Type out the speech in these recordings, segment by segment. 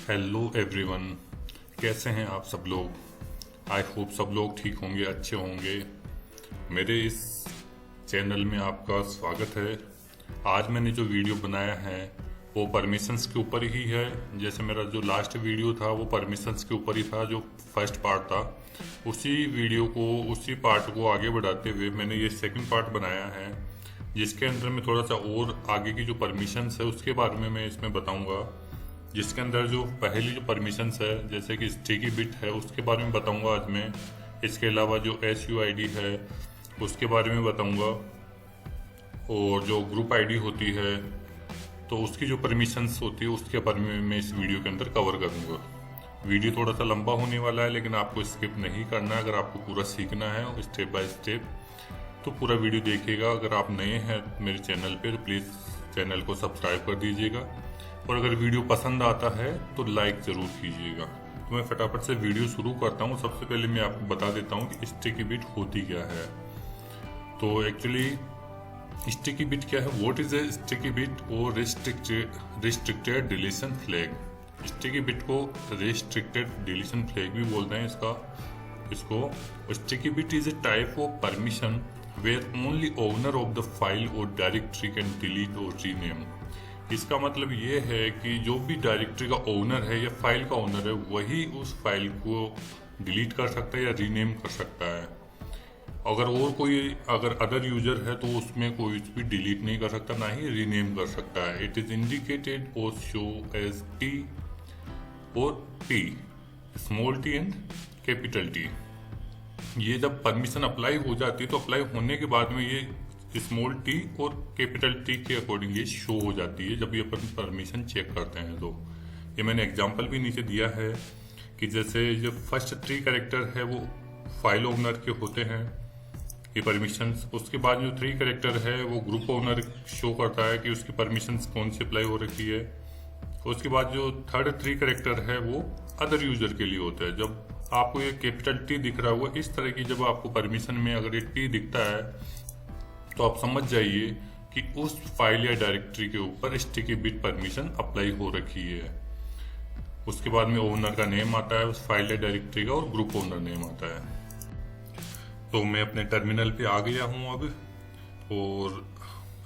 Hello everyone, कैसे हैं आप सब लोग। आई होप सब लोग ठीक होंगे, अच्छे होंगे। मेरे इस चैनल में आपका स्वागत है। आज मैंने जो वीडियो बनाया है वो परमिशंस के ऊपर ही है। जैसे मेरा जो लास्ट वीडियो था वो परमिशंस के ऊपर ही था, जो फर्स्ट पार्ट था। उसी पार्ट को आगे बढ़ाते हुए मैंने ये सेकंड पार्ट बनाया है, जिसके अंदर में थोड़ा सा और आगे की जो परमिशंस है उसके बारे में मैं इसमें बताऊंगा। जिसके अंदर जो पहली जो परमिशंस है, जैसे कि स्टिकी बिट है, उसके बारे में बताऊंगा आज मैं। इसके अलावा जो SUID है उसके बारे में बताऊंगा, और जो ग्रुप ID होती है तो उसकी जो परमिशंस होती है उसके बारे में मैं इस वीडियो के अंदर कवर करूंगा। वीडियो थोड़ा सा लंबा होने वाला है, लेकिन आपको स्किप नहीं करना है। अगर आपको पूरा सीखना है स्टेप बाय स्टेप तो पूरा वीडियो देखिएगा। अगर आप नए हैं मेरे चैनल पे तो प्लीज़ चैनल को सब्सक्राइब कर दीजिएगा, और अगर वीडियो पसंद आता है तो लाइक ज़रूर कीजिएगा। तो मैं फटाफट से वीडियो शुरू करता हूँ। सबसे पहले मैं आपको बता देता हूँ कि स्टिकी बिट होती क्या है। तो एक्चुअली स्टिकी बिट क्या है, what is a sticky bit और restricted deletion flag. Sticky bit को रिस्ट्रिक्टेड डिलीशन फ्लैग भी बोलते हैं इसको। Sticky bit is a type of permission where only owner of the file और डायरेक्टरी कैन डिलीट और रीनेम। इसका मतलब ये है कि जो भी डायरेक्टरी का ओनर है या फाइल का ओनर है वही उस फाइल को डिलीट कर सकता है या रीनेम कर सकता है। अगर अदर यूजर है तो उसमें कोई भी डिलीट नहीं कर सकता, ना ही रीनेम कर सकता है। इट इज इंडिकेटेड और शो एज T और T, small t and capital T। ये जब परमिशन अप्लाई हो जाती है तो अप्लाई होने के बाद में ये स्मॉल t और कैपिटल T के अकॉर्डिंग ये शो हो जाती है जब ये अपन परमिशन चेक करते हैं। तो ये मैंने एग्जांपल भी नीचे दिया है कि जैसे जो फर्स्ट 3 कैरेक्टर है वो फाइल ओनर के होते हैं ये परमिशंस। उसके बाद जो 3 कैरेक्टर है वो ग्रुप ओनर शो करता है कि उसकी परमिशंस कौन सी अप्लाई हो रखी है। उसके बाद जो थर्ड 3 कैरेक्टर है वो अदर यूजर के लिए होता है। जब आपको ये कैपिटल T दिख रहा होगा इस तरह की, जब आपको परमिशन में अगर ये T दिखता है तो आप समझ जाइए कि उस फाइल या डायरेक्टरी के ऊपर स्टिकी बिट परमिशन अप्लाई हो रखी है। उसके बाद में ओनर का नेम आता है उस फाइल या डायरेक्टरी का, और ग्रुप ओनर नेम आता है। तो मैं अपने टर्मिनल पे आ गया हूँ अब, और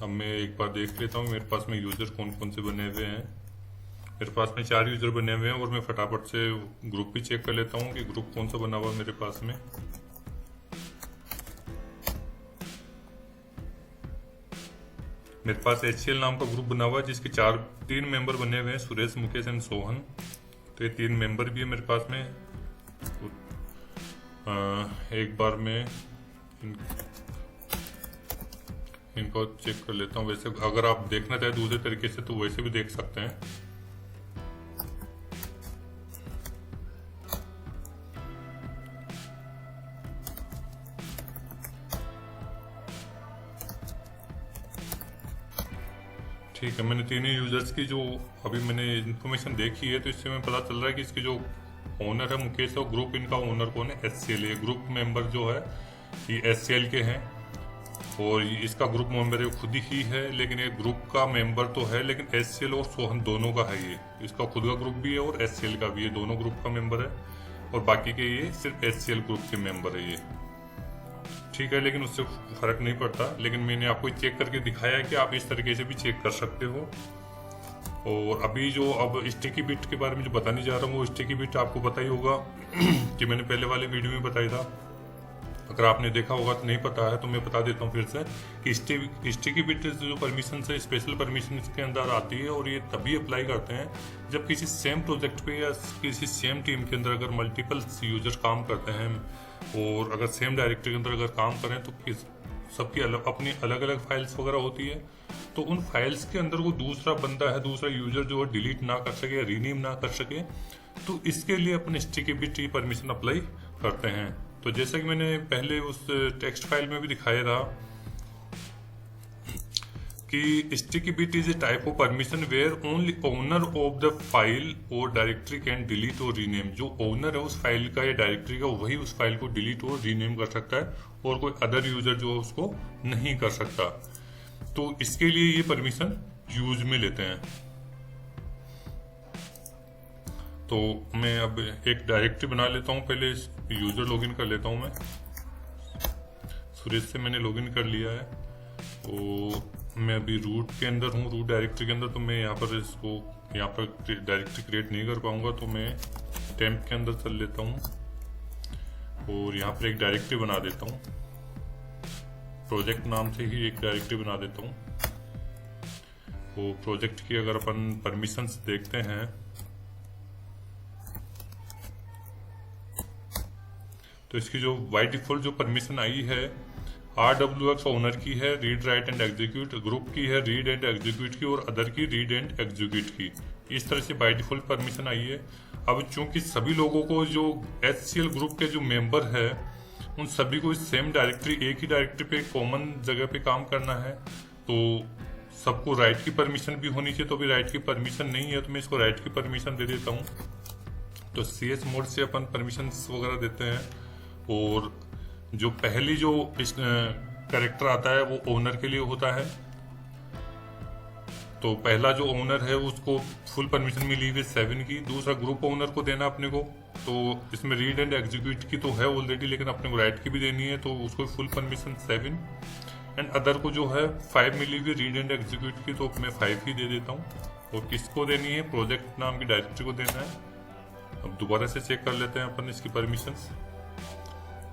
अब मैं एक बार देख लेता हूँ मेरे पास में यूजर कौन कौन से बने हुए हैं। मेरे पास में 4 यूजर बने हुए हैं, और मैं फटाफट से ग्रुप भी चेक कर लेता हूँ कि ग्रुप कौन सा बना हुआ है मेरे पास में। मेरे पास HCL नाम का ग्रुप बना हुआ है जिसके 3 मेंबर बने हुए हैं, सुरेश, मुकेश एंड सोहन। तो ये 3 मेंबर भी है मेरे पास में। एक बार मैं इनको चेक कर लेता हूँ। वैसे अगर आप देखना चाहे दूसरे तरीके से तो वैसे भी देख सकते हैं। ठीक है, मैंने 3 यूजर्स की जो अभी मैंने इन्फॉर्मेशन देखी है तो इससे मैं पता चल रहा है कि इसके जो ओनर है मुकेश, और ग्रुप इनका ओनर कौन है, SCL। ये ग्रुप मेंबर जो है ये SCL के हैं, और इसका ग्रुप मेंबर ये खुद ही है। लेकिन ये ग्रुप का मेंबर तो है, लेकिन SCL और सोहन दोनों का है। ये इसका खुद का ग्रुप भी है और SCL का भी है, दोनों ग्रुप का मेंबर है। और बाकी के ये सिर्फ SCL ग्रुप के मेंबर है ये। ठीक है, लेकिन उससे फर्क नहीं पड़ता। लेकिन मैंने आपको चेक करके दिखाया है कि आप इस तरीके से भी चेक कर सकते हो। और अभी जो अब स्टिकी बिट के बारे में जो बताने जा रहा हूँ वो स्टिकी बिट आपको पता ही होगा कि मैंने पहले वाले वीडियो में बताया था। अगर आपने देखा होगा तो नहीं पता है तो मैं बता देता हूँ फिर से कि स्टिकी बिट जो परमिशन है स्पेशल परमिशन इसके अंदर आती है, और ये तभी अप्लाई करते हैं जब किसी सेम प्रोजेक्ट पे या किसी सेम टीम के अंदर अगर मल्टीपल यूजर काम करते हैं, और अगर सेम डायरेक्टरी के अंदर अगर काम करें तो सबकी अपनी अलग अलग फाइल्स वगैरह होती है। तो उन फाइल्स के अंदर वो दूसरा बंदा है, दूसरा यूजर जो है डिलीट ना कर सके या रीनेम ना कर सके, तो इसके लिए अपने स्टिकी बिट परमिशन अप्लाई करते हैं। तो जैसा कि मैंने पहले उस टेक्स्ट फाइल में भी दिखाया था कि sticky bit is a type of permission where only owner of the file और डायरेक्टरी कैन डिलीट और रीनेम। जो ओनर है उस फाइल का या डायरेक्टरी का वही उस फाइल को डिलीट और रीनेम कर सकता है, और कोई अदर यूजर जो है उसको नहीं कर सकता। तो इसके लिए ये परमिशन यूज में लेते हैं। तो मैं अब एक डायरेक्टरी बना लेता हूँ, पहले यूजर लॉगिन कर लेता हूँ मैं। सुरेश से मैंने लॉगिन कर लिया है, तो मैं अभी रूट के अंदर हूँ, रूट डायरेक्टरी के अंदर। तो मैं यहाँ पर इसको यहाँ पर डायरेक्टरी क्रिएट नहीं कर पाऊंगा, तो मैं टेम्प के अंदर चल लेता हूँ और यहाँ पर एक डायरेक्टरी बना देता हूँ। प्रोजेक्ट नाम से ही एक डायरेक्टरी बना देता हूँ। वो प्रोजेक्ट की अगर अपन परमिशंस देखते हैं तो इसकी जो बाय डिफॉल्ट जो परमिशन आई है RWX ओनर की है, read write and execute, group की है रीड एंड एग्जीक्यूट की, और अदर की रीड एंड एग्जीक्यूट की। इस तरह से बाय डिफॉल्ट परमिशन आई है। अब चूंकि सभी लोगों को जो HCL ग्रुप के जो मेंबर है उन सभी को इस सेम डायरेक्टरी, एक ही डायरेक्टरी पे कॉमन जगह पे काम करना है, तो सबको राइट की परमिशन भी होनी चाहिए। तो अभी राइट की परमिशन नहीं है, तो मैं इसको राइट की परमिशन दे देता हूँ। तो CS मोड से अपन परमिशन वगैरह देते हैं, और जो पहली जो कैरेक्टर आता है वो ओनर के लिए होता है। तो पहला जो ओनर है उसको फुल परमिशन मिली हुई 7 की। दूसरा ग्रुप ओनर को देना अपने को, तो इसमें रीड एंड एग्जीक्यूट की तो है ऑलरेडी, लेकिन अपने को राइट की भी देनी है, तो उसको फुल परमिशन 7। एंड अदर को जो है 5 मिली हुई रीड एंड एग्जीक्यूट की, तो मैं 5 ही दे देता हूँ। और किसको देनी है? प्रोजेक्ट नाम की डायरेक्टरी को देना है। अब दोबारा से चेक कर लेते हैं अपन इसकी परमिशंस।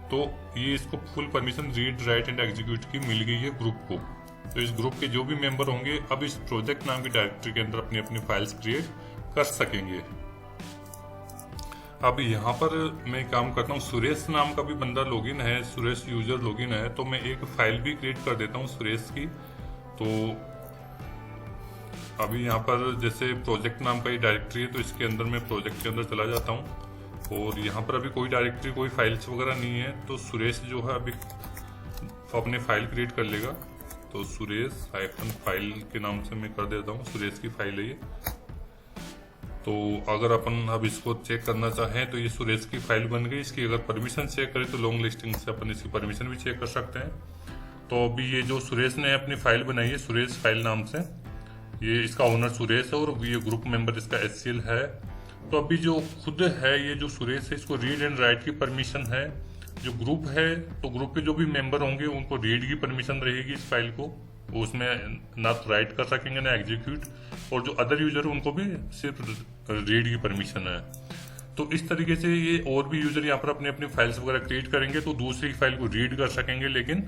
तो ये इसको full permission read write and execute की मिल गई है ग्रुप को। तो इस ग्रुप के जो भी मेंबर होंगे अब इस प्रोजेक्ट नाम की डायरेक्टरी के अंदर अपनी अपनी फाइल्स क्रिएट कर सकेंगे। अब यहाँ पर मैं काम करता हूँ, सुरेश नाम का भी बंदा लॉगिन है, सुरेश यूजर लॉगिन है, तो मैं एक फाइल भी क्रिएट कर देता हूँ सुरेश की। तो अभी यहाँ पर जैसे प्रोजेक्ट नाम का ही डायरेक्टरी है, तो इसके अंदर मैं प्रोजेक्ट के अंदर चला जाता हूँ, और यहाँ पर अभी कोई डायरेक्टरी, कोई फाइल्स वगैरह नहीं है। तो सुरेश जो है अभी अपने फाइल क्रिएट कर लेगा। तो सुरेश फाइल के नाम से मैं कर देता हूँ, सुरेश की फाइल है ये। तो अगर अपन अब इसको चेक करना चाहें तो ये सुरेश की फाइल बन गई। इसकी अगर परमिशन चेक करें तो लॉन्ग लिस्टिंग से अपन इसकी परमिशन भी चेक कर सकते हैं। तो अभी ये जो सुरेश ने अपनी फाइल बनाई है सुरेश फाइल नाम से, ये इसका ओनर सुरेश है और ये ग्रुप मेंबर इसका HCL है। तो अभी जो खुद है ये जो सुरेश है, इसको रीड एंड राइट की परमिशन है। जो ग्रुप है तो ग्रुप के जो भी मेंबर होंगे उनको रीड की परमिशन रहेगी इस फाइल को, वो उसमें ना तो राइट कर सकेंगे ना एग्जीक्यूट। और जो अदर यूजर उनको भी सिर्फ रीड की परमिशन है। तो इस तरीके से ये और भी यूजर यहाँ पर अपने अपनी फाइल्स वगैरह क्रिएट करेंगे तो दूसरी फाइल को रीड कर सकेंगे, लेकिन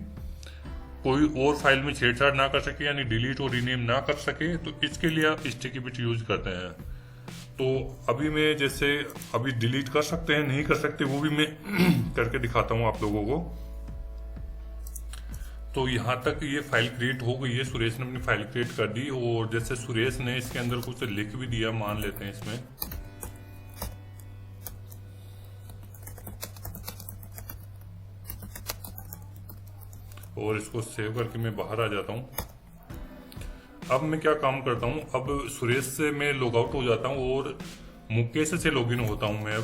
कोई और फाइल में छेड़छाड़ ना कर सके, यानी डिलीट और रीनेम ना कर सके। तो इसके लिए आप स्टिकी बिट यूज करते हैं। तो अभी मैं जैसे अभी डिलीट कर सकते हैं, नहीं कर सकते, वो भी मैं करके दिखाता हूँ आप लोगों को। तो यहाँ तक ये फाइल क्रिएट हो गई है, सुरेश ने अपनी फाइल क्रिएट कर दी। और जैसे सुरेश ने इसके अंदर कुछ लिख भी दिया, मान लेते हैं इसमें, और इसको सेव करके मैं बाहर आ जाता हूँ। अब मैं क्या काम करता हूँ, अब सुरेश से मैं लॉग आउट हो जाता हूँ और मुकेश से लॉगिन होता हूँ मैं।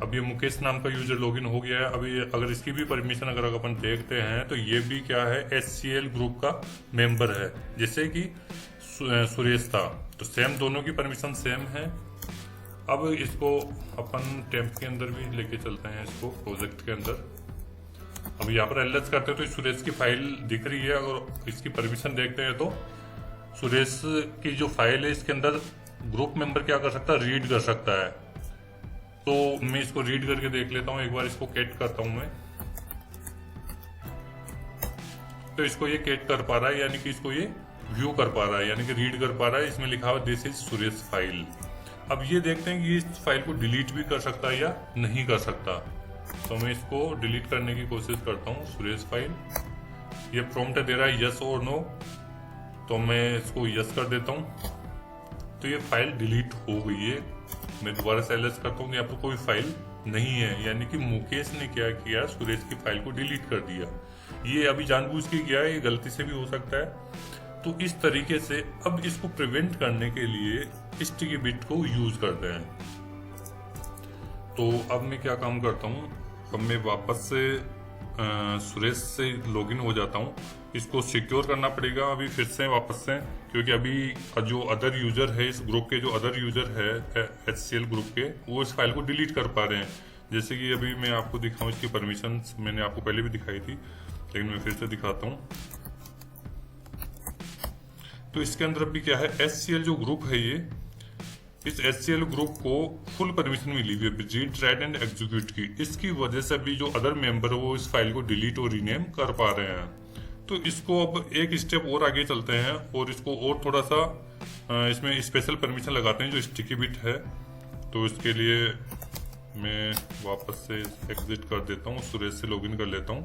अब ये मुकेश नाम का यूजर लॉगिन हो गया है। अभी अगर इसकी भी परमिशन अगर अपन देखते हैं तो ये भी क्या है, HCL ग्रुप का मेंबर है, जैसे कि सुरेश था। तो सेम, दोनों की परमिशन सेम है। अब इसको अपन टेम्प के अंदर भी लेके चलते हैं, इसको प्रोजेक्ट के अंदर। अब यहाँ पर LS करते हैं तो सुरेश की फाइल दिख रही है। अगर इसकी परमिशन देखते हैं तो सुरेश की जो फाइल है इसके अंदर ग्रुप मेंबर क्या कर सकता है, रीड कर सकता है। तो मैं इसको रीड करके देख लेता हूँ एक बार, इसको कैट करता हूँ मैं। तो इसको ये कैट कर पा रहा है, यानी कि इसको ये व्यू कर पा रहा है, यानी कि रीड कर पा रहा है। इसमें लिखा हुआ दिस इज सुरेश फाइल। अब ये देखते हैं कि इस फाइल को डिलीट भी कर सकता है या नहीं कर सकता। तो मैं इसको डिलीट करने की कोशिश करता हूँ, सुरेश फाइल। ये प्रॉम्प्ट दे रहा है यस और नो, तो मैं इसको यस कर देता हूँ। तो ये फाइल डिलीट हो गई है। मैं दोबारा से LS करता हूँ, यहाँ पर कोई फाइल नहीं है, यानी कि मुकेश ने क्या किया, सुरेश की फाइल को डिलीट कर दिया। ये अभी जानबूझ के किया है, ये गलती से भी हो सकता है। तो इस तरीके से अब इसको प्रिवेंट करने के लिए स्टिकी बिट को यूज करते हैं। तो अब मैं क्या काम करता हूँ, अब मैं वापस से सुरेश से लॉगिन हो जाता हूँ। इसको सिक्योर करना पड़ेगा अभी फिर से वापस से, क्योंकि अभी जो अदर यूजर है इस ग्रुप के, जो अदर यूजर है HCL ग्रुप के, वो इस फाइल को डिलीट कर पा रहे हैं। जैसे कि अभी मैं आपको दिखाऊं, इसकी परमिशंस मैंने आपको पहले भी दिखाई थी, लेकिन मैं फिर से दिखाता हूँ। तो इसके अंदर अभी क्या है, HCL जो ग्रुप है ये, इस HCL ग्रुप को फुल परमिशन मिली हुई है रीड, राइट एंड एग्जीक्यूट की। इसकी वजह से अभी जो अदर मेंबर है वो इस फाइल को डिलीट और रीनेम कर पा रहे हैं। तो इसको अब एक स्टेप और आगे चलते हैं और इसको और थोड़ा सा इसमें स्पेशल परमिशन लगाते हैं जो स्टिकी बिट है। तो इसके लिए मैं वापस से एग्जिट कर देता हूँ, सुरेश से लॉगिन कर लेता हूँ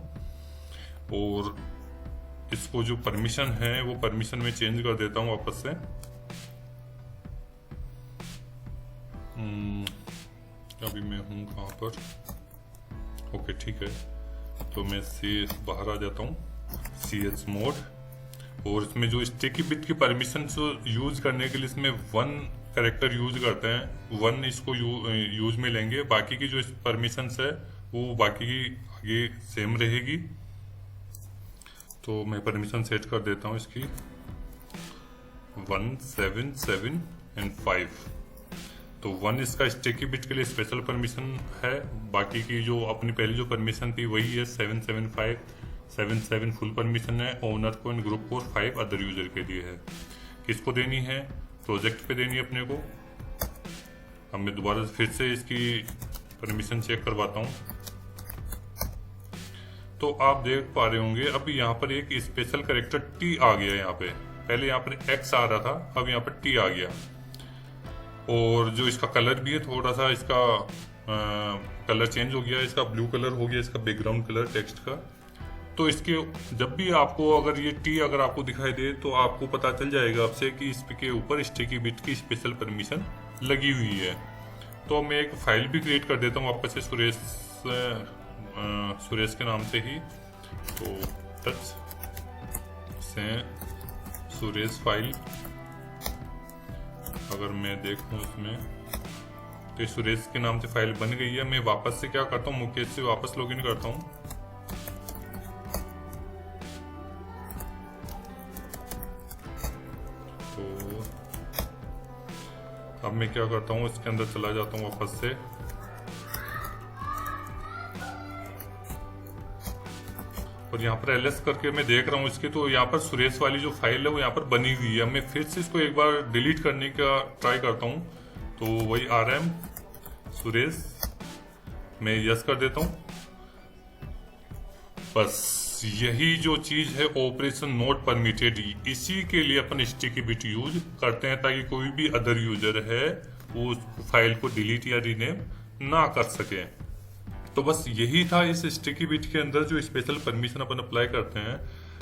और इसको जो परमिशन है वो परमिशन में चेंज कर देता हूँ वापस से। अभी मैं हूँ कहाँ पर, ओके ठीक है। तो मैं से बाहर आ जाता हूँ, CS मोड, और इसमें जो स्टिकी बिट की परमिशन जो यूज करने के लिए इसमें 1 कैरेक्टर यूज करते हैं, 1 इसको यूज में लेंगे। बाकी की जो परमिशन है वो बाकी की आगे सेम रहेगी। तो मैं परमिशन सेट कर देता हूँ इसकी 1, 7, 7 एंड 5। तो 1 इसका स्टिकी बिट के लिए स्पेशल परमिशन है, बाकी की जो अपनी पहली जो परमिशन थी वही है 775, 7 फुल परमिशन है ओनर को एंड ग्रुप को, 5 अदर यूजर के लिए है। किसको देनी है, प्रोजेक्ट पे देनी है अपने को। अब मैं दोबारा फिर से इसकी परमिशन चेक करवाता हूँ। तो आप देख पा रहे होंगे अभी यहाँ पर एक स्पेशल कैरेक्टर T आ गया। यहाँ पे पहले यहाँ पर X आ रहा था, अब यहाँ पर T आ गया। और जो इसका कलर भी है थोड़ा सा इसका कलर चेंज हो गया, इसका ब्लू कलर हो गया, इसका बैकग्राउंड कलर टेक्स्ट का। तो इसके जब भी आपको अगर ये T अगर आपको दिखाई दे तो आपको पता चल जाएगा आपसे कि इसके ऊपर स्टिकी बिट की स्पेशल परमिशन लगी हुई है। तो मैं एक फाइल भी क्रिएट कर देता हूँ वापस से सुरेश के नाम से ही। तो टच से सुरेश फाइल अगर मैं देखूं इसमें तो सुरेश के नाम से फाइल बन गई है। मैं वापस से क्या करता हूँ, मुकेश से वापस लॉगिन करता हूँ। तो अब मैं क्या करता हूँ, इसके अंदर चला जाता हूँ वापस से। और यहाँ पर LS करके मैं देख रहा हूँ इसके, तो यहाँ पर सुरेश वाली जो फाइल है वो यहाँ पर बनी हुई है। मैं फिर से इसको एक बार डिलीट करने का ट्राई करता हूँ। तो वही RM सुरेश मैं यस कर देता हूँ। बस यही जो चीज है ऑपरेशन नॉट परमिटेड, इसी के लिए अपन स्टिकी बिट यूज करते हैं ताकि कोई भी अदर यूजर है वो फाइल को डिलीट या रीनेम ना कर सके। तो बस यही था इस स्टिकी बिट के अंदर जो स्पेशल परमिशन अपन अप्लाई करते हैं,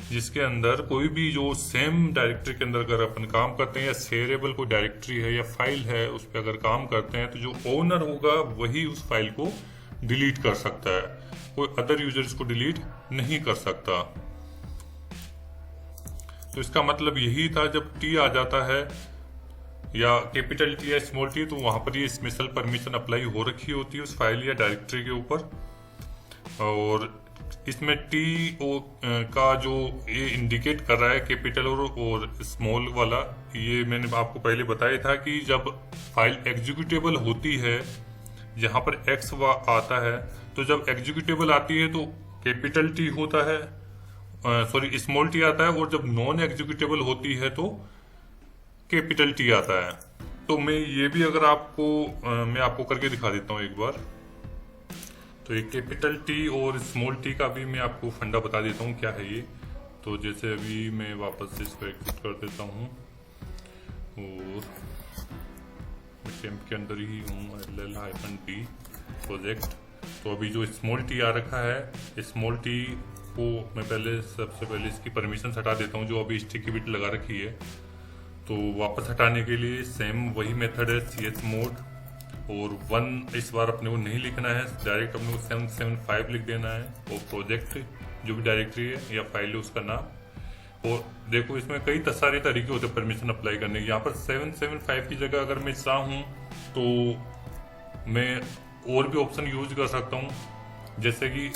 जिसके अंदर कोई भी जो सेम डायरेक्टरी के अंदर अगर अपन काम करते हैं या शेयरेबल कोई डायरेक्टरी है या फाइल है उस पर अगर काम करते हैं तो जो ओनर होगा वही उस फाइल को डिलीट कर सकता है, कोई अदर यूजर इसको डिलीट नहीं कर सकता। तो इसका मतलब यही था, जब T आ जाता है या कैपिटल T या स्मॉल t तो वहां पर ये स्पेशल परमिशन अप्लाई हो रखी होती है उस फाइल या डायरेक्टरी के ऊपर। और इसमें T का जो ये इंडिकेट कर रहा है कैपिटल और स्मॉल वाला, ये मैंने आपको पहले बताया था कि जब फाइल एग्जीक्यूटेबल होती है जहां पर X आता है, तो जब एग्जीक्यूटेबल आती है तो कैपिटल T होता है, सॉरी स्मॉल t आता है, और जब नॉन एग्जीक्यूटेबल होती है तो कैपिटल T आता है। तो मैं ये भी अगर आपको मैं आपको करके दिखा देता हूँ एक बार। तो ये कैपिटल T और स्मॉल t का भी मैं आपको फंडा बता देता हूँ क्या है ये। तो जैसे अभी मैं वापस से इसको एग्जिट कर देता हूँ और टेम्प के अंदर ही हूँ, LL-D प्रोजेक्ट। तो अभी जो स्मॉल t आ रखा है, स्मॉल t को मैं सबसे पहले इसकी परमिशन हटा देता हूँ जो अभी स्टिकी बिट लगा रखी है। तो वापस हटाने के लिए सेम वही मेथड है, CS मोड, और 1 इस बार अपने को नहीं लिखना है, डायरेक्ट अपने को 775 लिख देना है, और प्रोजेक्ट जो भी डायरेक्टरी है या फाइल है उसका नाम। और देखो इसमें कई सारे तरीके होते हैं परमिशन अप्लाई करने के। यहाँ पर 775 की जगह अगर मैं चाहूँ तो मैं और भी ऑप्शन यूज कर सकता हूँ, जैसे कि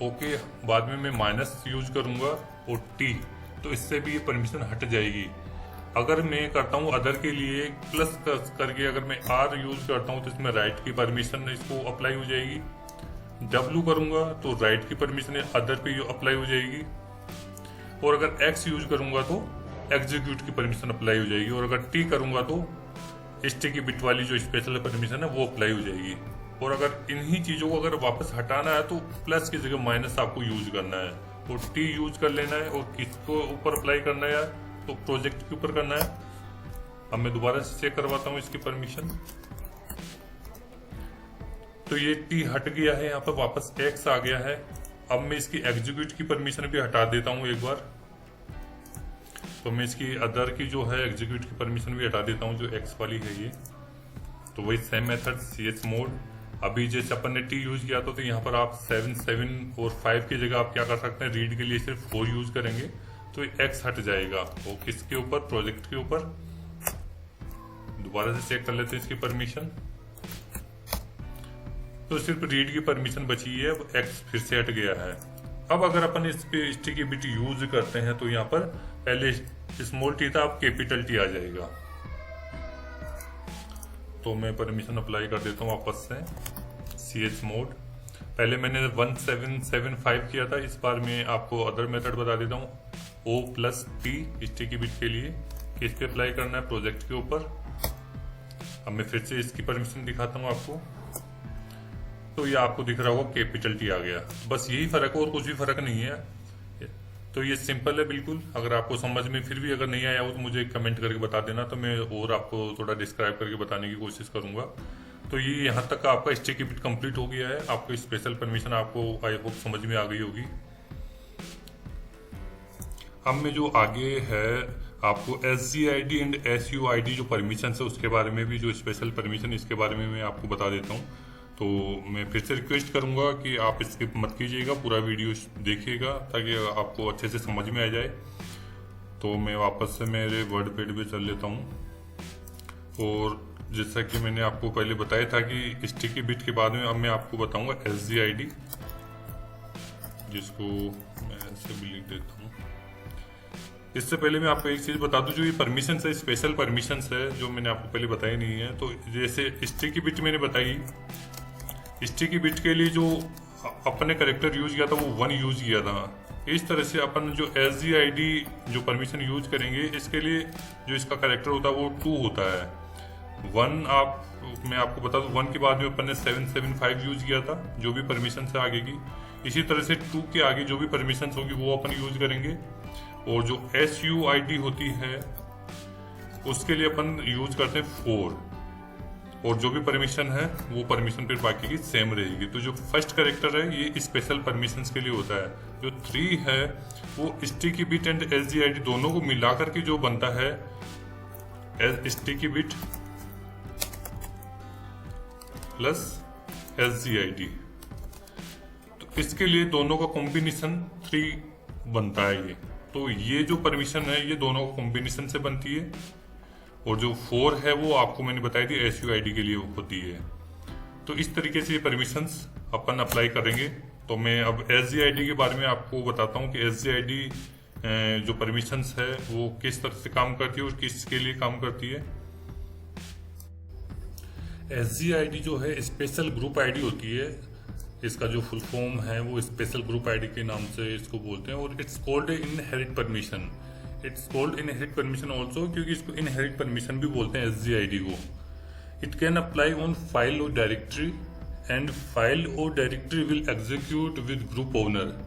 ओके, बाद में मैं माइनस यूज करूंगा और टी, तो इससे भी ये परमिशन हट जाएगी। अगर मैं करता हूँ अदर के लिए प्लस करके अगर मैं आर यूज करता हूँ तो इसमें राइट की परमिशन इसको अप्लाई हो जाएगी। डब्ल्यू करूंगा तो राइट की परमिशन अदर पे अप्लाई हो जाएगी। और अगर एक्स यूज करूंगा तो एग्जीक्यूट की परमिशन अप्लाई हो जाएगी। और अगर टी करूंगा तो एसटी की बिट वाली जो स्पेशल परमिशन है वो अप्लाई हो जाएगी। और अगर इन्हीं चीजों को अगर वापस हटाना है तो प्लस की जगह माइनस आपको यूज करना है और टी यूज कर लेना है। और किसको ऊपर अप्लाई करना है तो प्रोजेक्ट के ऊपर करना है। अब मैं दोबारा से चेक करवाता हूँ इसकी परमिशन। तो ये टी हट गया है, यहाँ पर वापस एक्स आ गया है। अब मैं इसकी एग्जीक्यूट की परमिशन भी हटा देता हूँ एक बार। तो मैं इसकी अदर की जो है एग्जीक्यूट की परमिशन भी हटा देता हूँ, जो एक्स वाली है ये। तो वही सेम मेथड ch मोड। अभी जैसे अपन ने टी यूज किया था तो यहाँ पर आप 7, 7 और 5 की जगह आप क्या कर सकते हैं, रीड के लिए सिर्फ 4 यूज करेंगे तो एक्स हट जाएगा। वो किसके ऊपर, प्रोजेक्ट के ऊपर। दोबारा से चेक कर लेते हैं इसकी परमिशन। तो सिर्फ रीड की परमिशन बची है, एक्स फिर से हट गया है। अब अगर अपन इस पे टी की बिट यूज करते हैं तो यहाँ पर पहले स्मॉल टी था, अब कैपिटल टी आ जाएगा। तो मैं परमिशन अप्लाई कर देता हूँ वापस से ch मोड। पहले मैंने 1775 किया था, इस बार मैं आपको अदर मेथड बता देता हूँ। O प्लस टी टी की बिट के लिए किस पे अप्लाई करना है, प्रोजेक्ट के ऊपर। अब मैं फिर से इसकी परमिशन दिखाता हूँ आपको। तो ये आपको दिख रहा होगा कैपिटल टी आ गया। बस यही फर्क है और कुछ भी फर्क नहीं है। तो ये सिंपल है बिल्कुल। अगर आपको समझ में फिर भी अगर नहीं आया हो तो मुझे कमेंट करके बता देना, तो मैं और आपको थोड़ा डिस्क्राइब करके बताने की कोशिश करूंगा। तो ये यहाँ तक का आपका स्टैक की बिट कंप्लीट हो गया है। आपको स्पेशल परमिशन आपको आई होप समझ में आ गई होगी। अब में जो आगे है आपको SGID एंड SUID जो परमिशन है उसके बारे में भी, जो स्पेशल परमिशन इसके बारे में मैं आपको बता देता हूँ। तो मैं फिर से रिक्वेस्ट करूंगा कि आप स्किप मत कीजिएगा, पूरा वीडियो देखिएगा ताकि आपको अच्छे से समझ में आ जाए। तो मैं वापस से मेरे वर्ड पैड पे चल लेता हूँ। और जैसा कि मैंने आपको पहले बताया था कि स्टिकी बिट के बाद में अब मैं आपको बताऊंगा SGID, जिसको मैं ऐसे भी लिख देता हूँ। इससे पहले मैं आपको एक चीज बता दूं, जो ये परमिशन है स्पेशल परमिशन है जो मैंने आपको पहले बताई नहीं है। तो जैसे स्टिकी बिट मैंने बताई, स्टिकी बिट के लिए जो अपने करेक्टर यूज किया था वो 1 यूज किया था। इस तरह से अपन जो SGID जो परमिशन यूज करेंगे इसके लिए जो इसका करेक्टर होता है वो 2 होता है। 1 मैं आपको बता दूं 1 के बाद में अपन ने 775 यूज किया था, जो भी परमिशन है आगे की। इसी तरह से 2 के आगे जो भी परमिशन होगी वो अपन यूज करेंगे। और जो SUID होती है उसके लिए अपन यूज करते हैं 4। और जो भी परमिशन है वो परमिशन फिर बाकी की सेम रहेगी। तो जो फर्स्ट कैरेक्टर है ये स्पेशल परमिशंस के लिए होता है। जो 3 है वो स्टिकी बिट एंड SGID दोनों को मिलाकर के जो बनता है स्टिकी बिट प्लस SGID। तो इसके लिए दोनों का कॉम्बिनेशन 3 बनता है ये। तो ये जो परमिशन है ये दोनों का कॉम्बिनेशन से बनती है। और जो 4 है वो आपको मैंने बताई थी SUID के लिए होती है। तो इस तरीके से ये परमिशंस अपन अप्लाई करेंगे। तो मैं अब SGID के बारे में आपको बताता हूँ कि SGID जो परमिशंस है वो किस तरह से काम करती है और किसके लिए काम करती है। SGID जो है स्पेशल ग्रुप आईडी होती है। इसका जो फुल फॉर्म है वो स्पेशल ग्रुप आईडी के नाम से इसको बोलते हैं। और it's called inherit permission. It's called inherit permission also, क्योंकि इसको इनहेरिट परमिशन भी बोलते हैं SGID को। It can apply on file और डायरेक्टरी एंड फाइल और directory will execute with group owner.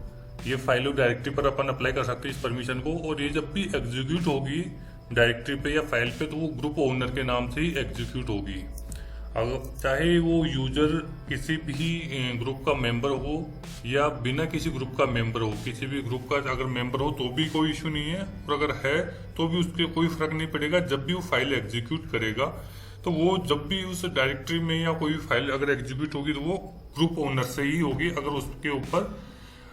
ये फाइल और डायरेक्टरी पर अपन अप्लाई कर सकते हैं इस परमिशन को। और ये जब भी एग्जीक्यूट होगी डायरेक्टरी पे या फाइल पे तो वो ग्रुप ओनर के नाम से ही एग्जीक्यूट होगी। अगर चाहे वो यूजर किसी भी ग्रुप का मेंबर हो या बिना किसी ग्रुप का मेंबर हो, किसी भी ग्रुप का अगर मेंबर हो तो भी कोई इशू नहीं है। और अगर है तो भी उसके कोई फर्क नहीं पड़ेगा। जब भी वो फाइल एग्जीक्यूट करेगा तो वो जब भी उस डायरेक्टरी में या कोई फाइल अगर एग्जीक्यूट होगी तो वो ग्रुप ओनर से ही होगी, अगर उसके ऊपर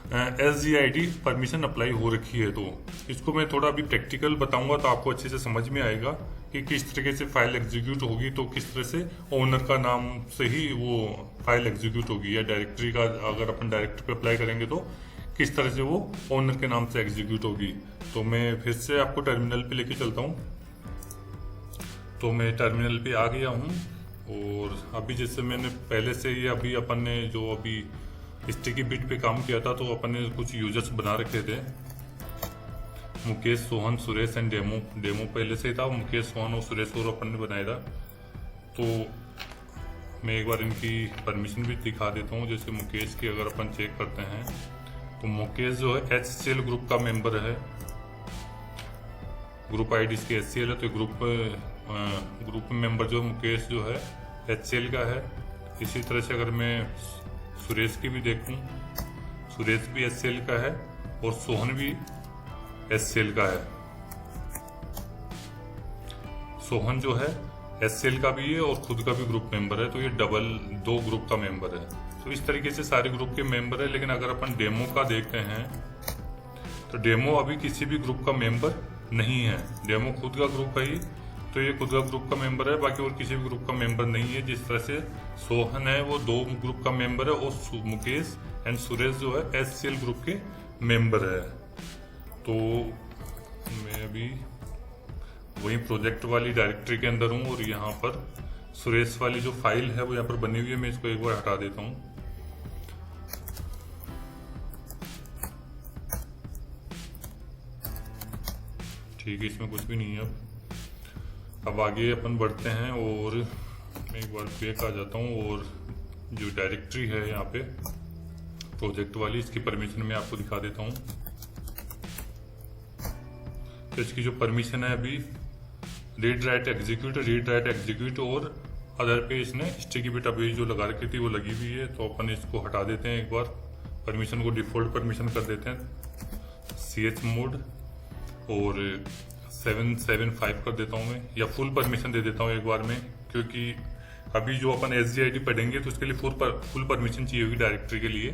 SGID परमिशन अप्लाई हो रखी है। तो इसको मैं थोड़ा अभी प्रैक्टिकल बताऊंगा तो आपको अच्छे से समझ में आएगा कि किस तरीके से फाइल एग्जीक्यूट होगी। तो किस तरह से ओनर का नाम से ही वो फाइल एग्जीक्यूट होगी, या डायरेक्टरी का अगर अपन डायरेक्टरी पे अप्लाई करेंगे तो किस तरह से वो ओनर के नाम से एग्जीक्यूट होगी। तो मैं फिर से आपको टर्मिनल पे लेके चलता हूँ। तो मैं टर्मिनल पे आ गया हूँ और अभी जैसे मैंने पहले से ही अभी अपन ने जो अभी स्टिकी बिट पे काम किया था, तो अपन ने कुछ यूजर्स बना रखे थे, Mukesh, Sohan, Suresh and demo. Demo पहले से ही था, मुकेश, सोहन और सुरेश और अपन ने बनाया था। तो मैं एक बार इनकी परमिशन भी दिखा देता हूँ। जैसे मुकेश की अगर अपन चेक करते हैं तो मुकेश जो है HCL ग्रुप का मेंबर है, ग्रुप आईडी इसके HCL है। तो ग्रुप मेंबर जो मुकेश जो है HCL का है। इसी तरह से अगर मैं सुरेश की भी देखूं, सुरेश भी HCL का है और सोहन भी HCL का है। सोहन जो है HCL का भी है और खुद का भी ग्रुप मेंबर है। तो ये डबल 2 ग्रुप का मेंबर है। तो इस तरीके से सारे ग्रुप के मेंबर है। लेकिन अगर अपन डेमो का देखते हैं तो डेमो अभी किसी भी ग्रुप का मेंबर नहीं है। डेमो खुद का ग्रुप है ही, तो ये खुद का ग्रुप का मेंबर है, बाकी और किसी भी ग्रुप का मेंबर नहीं है। जिस तरह से सोहन है वो 2 ग्रुप का मेंबर है और मुकेश एंड सुरेश जो है HCL ग्रुप के मेंबर है। तो मैं अभी वही प्रोजेक्ट वाली डायरेक्टरी के अंदर हूँ और यहाँ पर सुरेश वाली जो फाइल है वो यहाँ पर बनी हुई है। मैं इसको एक बार हटा देता हूँ। ठीक है, इसमें कुछ भी नहीं है। अब आगे अपन बढ़ते हैं और मैं एक बार बैक आ जाता हूँ और जो डायरेक्टरी है यहाँ पे प्रोजेक्ट वाली, इसकी परमिशन मैं आपको दिखा देता हूँ। तो इसकी जो परमिशन है अभी रीड राइट एग्जीक्यूट और अदर पे इसने स्टिकी बिट अभी जो लगा रखी थी वो लगी हुई है। तो अपन इसको हटा देते हैं। एक बार परमिशन को डिफॉल्ट परमिशन कर देते हैं, CH मोड और 775 कर देता हूँ मैं, या फुल परमिशन दे देता हूँ एक बार में, क्योंकि अभी जो अपन SGID पढ़ेंगे तो उसके लिए फुल परमिशन चाहिए होगी डायरेक्टरी के लिए,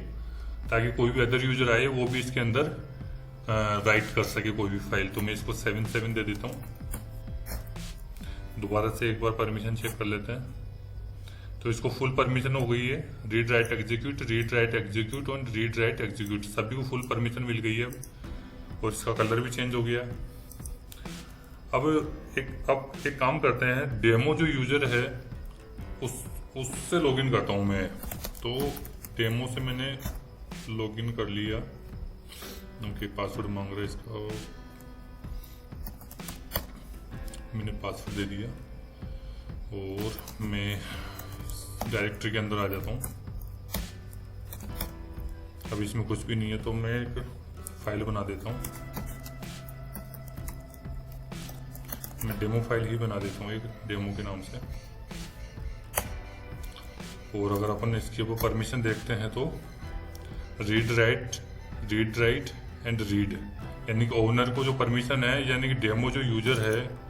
ताकि कोई भी अदर यूजर आए वो भी इसके अंदर राइट कर सके कोई भी फाइल। तो मैं इसको 7 दे देता हूँ। दोबारा से एक बार परमिशन चेक कर लेते हैं। तो इसको फुल परमिशन हो गई है, रीड राइट एग्जीक्यूट और रीड राइट एग्जीक्यूट सभी को फुल परमिशन मिल गई है और इसका कलर भी चेंज हो गया। अब एक काम करते हैं, डेमो जो यूजर है उससे लॉगिन करता हूं मैं। तो डेमो से मैंने लॉगिन कर लिया। ओके, पासवर्ड मांग रहा है इसका, मैंने पासवर्ड दे दिया और मैं डायरेक्टरी के अंदर आ जाता हूँ। अब इसमें कुछ भी नहीं है तो मैं एक फाइल बना देता हूँ। मैं डेमो फाइल ही बना देता हूँ एक डेमो के नाम से। और अगर अपन इसके ऊपर परमिशन देखते हैं तो रीड राइट एंड रीड, यानी कि ओनर को जो परमिशन है, यानी कि डेमो जो यूजर है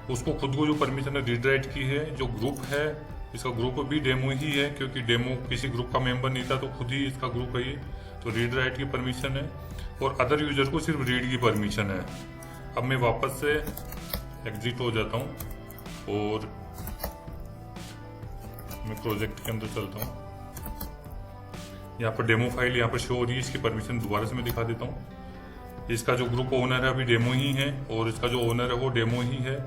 उसको खुद को जो परमिशन है रीड राइट की है। जो ग्रुप है इसका ग्रुप भी डेमो ही है, क्योंकि डेमो किसी ग्रुप का मेंबर नहीं था तो खुद ही इसका ग्रुप है ये। तो रीड राइट की परमिशन है और अदर यूजर को सिर्फ रीड की परमिशन है। अब मैं वापस से एग्जिट हो जाता हूँ और मैं प्रोजेक्ट के अंदर चलता हूँ। यहाँ पर डेमो फाइल यहाँ पर शो हो रही है, इसकी परमिशन दोबारा से मैं दिखा देता हूँ। इसका जो ग्रुप ओनर है अभी डेमो ही है और इसका जो ओनर है वो डेमो ही है,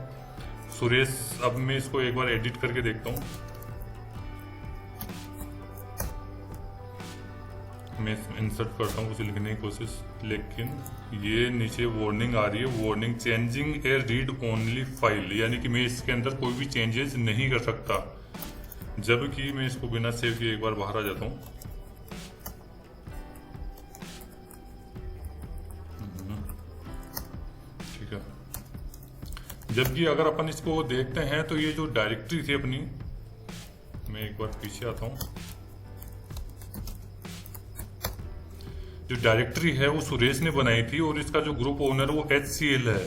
सुरेश। अब मैं इसको एक बार एडिट करके देखता हूँ। मैं इंसर्ट करता हूँ कुछ लिखने की कोशिश, लेकिन ये नीचे वार्निंग आ रही है, warning changing A read only file, यानी कि मैं इसके अंदर कोई भी चेंजेस नहीं कर सकता। जबकि मैं इसको बिना सेव किए एक बार बाहर आ जाता हूँ। ठीक है, जबकि अगर अपन इसको देखते हैं तो ये जो डायरेक्टरी थी अपनी, मैं एक बार पीछे आता हूँ। जो डायरेक्टरी है वो सुरेश ने बनाई थी और इसका जो ग्रुप ओनर वो HCL है।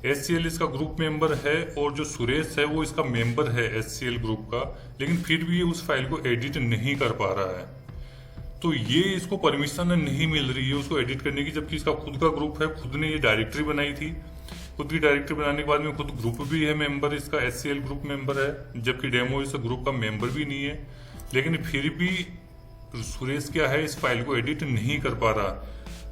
HCL इसका ग्रुप मेंबर है और जो सुरेश है वो इसका मेंबर है HCL ग्रुप का, लेकिन फिर भी ये उस फाइल को एडिट नहीं कर पा रहा है। तो ये इसको परमिशन नहीं मिल रही है उसको एडिट करने की, जबकि इसका खुद का ग्रुप है, खुद ने ये डायरेक्टरी बनाई थी। खुद की डायरेक्टरी बनाने के बाद में खुद ग्रुप भी है मेंबर, इसका SCL ग्रुप मेंबर है, जबकि डेमो इस ग्रुप का मेंबर भी नहीं है। लेकिन फिर भी सुरेश क्या है, इस फाइल को एडिट नहीं कर पा रहा।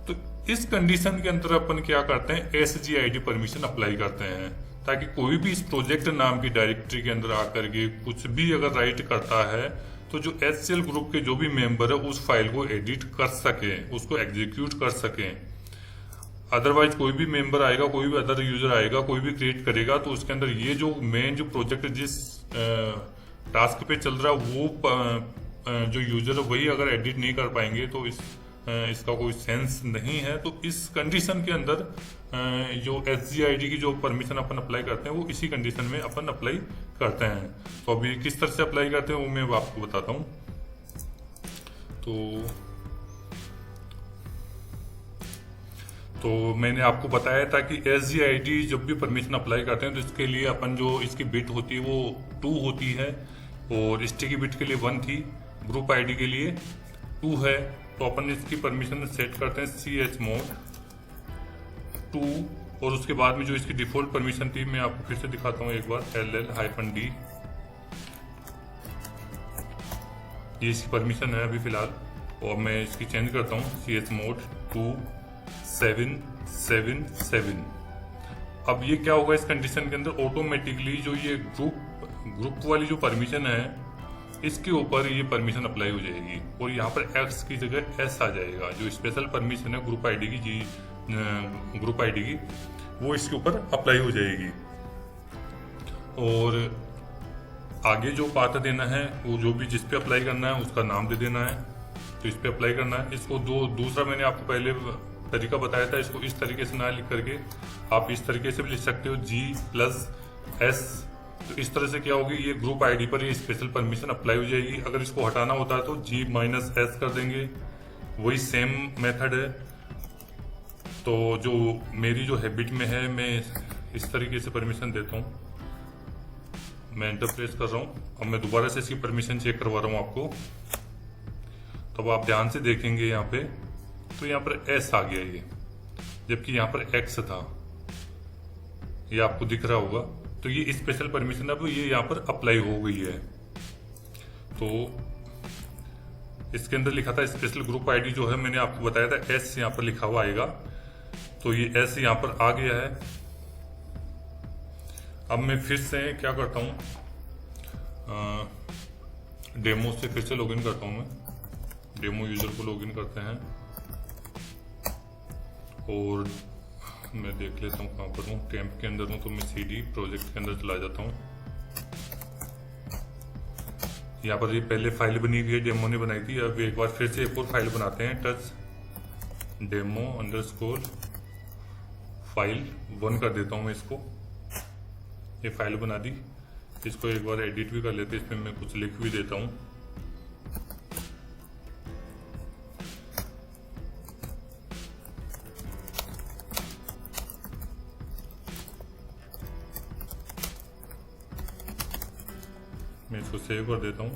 तो इस कंडीशन के अंदर अपन क्या करते हैं, SGID परमिशन अप्लाई करते हैं, ताकि कोई भी इस प्रोजेक्ट नाम की डायरेक्टरी के अंदर आकर के कुछ भी अगर राइट करता है तो जो SCL ग्रुप के जो भी मेंबर है उस फाइल को एडिट कर सके, उसको एग्जीक्यूट कर सके। अदरवाइज कोई भी मेंबर आएगा, कोई भी अदर यूजर आएगा, कोई भी क्रिएट करेगा, तो उसके अंदर ये जो मेन जो प्रोजेक्ट जिस टास्क पे चल रहा है वो जो यूजर है वही अगर एडिट नहीं कर पाएंगे तो इसका कोई सेंस नहीं है। तो इस कंडीशन के अंदर जो SGID की जो परमिशन अपन अप्लाई करते हैं वो इसी कंडीशन में अपन अप्लाई करते हैं। तो अभी किस तरह से अप्लाई करते हैं वो मैं आपको बताता हूँ। तो मैंने आपको बताया था कि SGID जब भी परमिशन अप्लाई करते हैं तो इसके लिए अपन जो इसकी बिट होती है वो 2 होती है, और स्टिकी बिट के लिए 1 थी, ग्रुप ID के लिए 2 है। तो अपन इसकी परमिशन सेट करते हैं chmod 2, और उसके बाद में जो इसकी डिफॉल्ट परमिशन थी मैं आपको फिर से दिखाता हूँ एक बार, LL-D, ये इसकी परमिशन है अभी फिलहाल, और मैं इसकी चेंज करता हूँ chmod 2777। अब ये क्या होगा, इस कंडीशन के अंदर ऑटोमेटिकली जो ये ग्रुप वाली जो परमिशन है इसके ऊपर ये परमिशन अप्लाई हो जाएगी, और यहाँ पर X की जगह S आ जाएगा। जो स्पेशल परमिशन है ग्रुप ID की वो इसके ऊपर अप्लाई हो जाएगी। और आगे जो पाथ देना है वो जो भी जिस पे अप्लाई करना है उसका नाम दे देना है, तो इस पे अप्लाई करना है। इसको दूसरा मैंने आपको पहले तरीका बताया था, इसको इस तरीके से ना लिख करके आप इस तरीके से भी लिख सकते हो, G+S। तो इस तरह से क्या होगी, ये ग्रुप ID पर ये स्पेशल परमिशन अप्लाई हो जाएगी। अगर इसको हटाना होता है तो G-S कर देंगे, वही सेम मेथड है। तो जो मेरी जो हैबिट में है मैं इस तरीके से परमिशन देता हूँ, मैं एंटर प्रेस कर रहा हूँ। अब मैं दोबारा से इसकी परमिशन चेक करवा रहा हूँ आपको, तो अब आप ध्यान से देखेंगे यहाँ पे, तो यहाँ पर S आ गया ये, जबकि यहाँ पर X था, ये आपको दिख रहा होगा। तो ये स्पेशल परमिशन अब ये यहाँ पर अप्लाई हो गई है। तो इसके अंदर लिखा था स्पेशल ग्रुप ID जो है, मैंने आपको बताया था S यहाँ पर लिखा हुआ आएगा, तो ये S यहाँ पर आ गया है। अब मैं फिर से क्या करता हूँ, डेमो से फिर से लॉगिन करता हूँ। मैं डेमो यूजर को लॉगिन करते हैं, और मैं देख लेता हूँ कहाँ पर हूँ, कैंप के अंदर हूँ, तो मैं CD प्रोजेक्ट के अंदर चला जाता हूँ। यहाँ पर ये पहले फाइल बनी हुई है, डेमो ने बनाई थी। अब एक बार फिर से एक और फाइल बनाते हैं, टच डेमो_ फाइल 1 कर देता हूँ मैं इसको। ये फाइल बना दी, इसको एक बार एडिट भी कर लेते हैं, इसमें मैं कुछ लिख भी देता हूँ। मैं इसको सेव कर देता हूँ।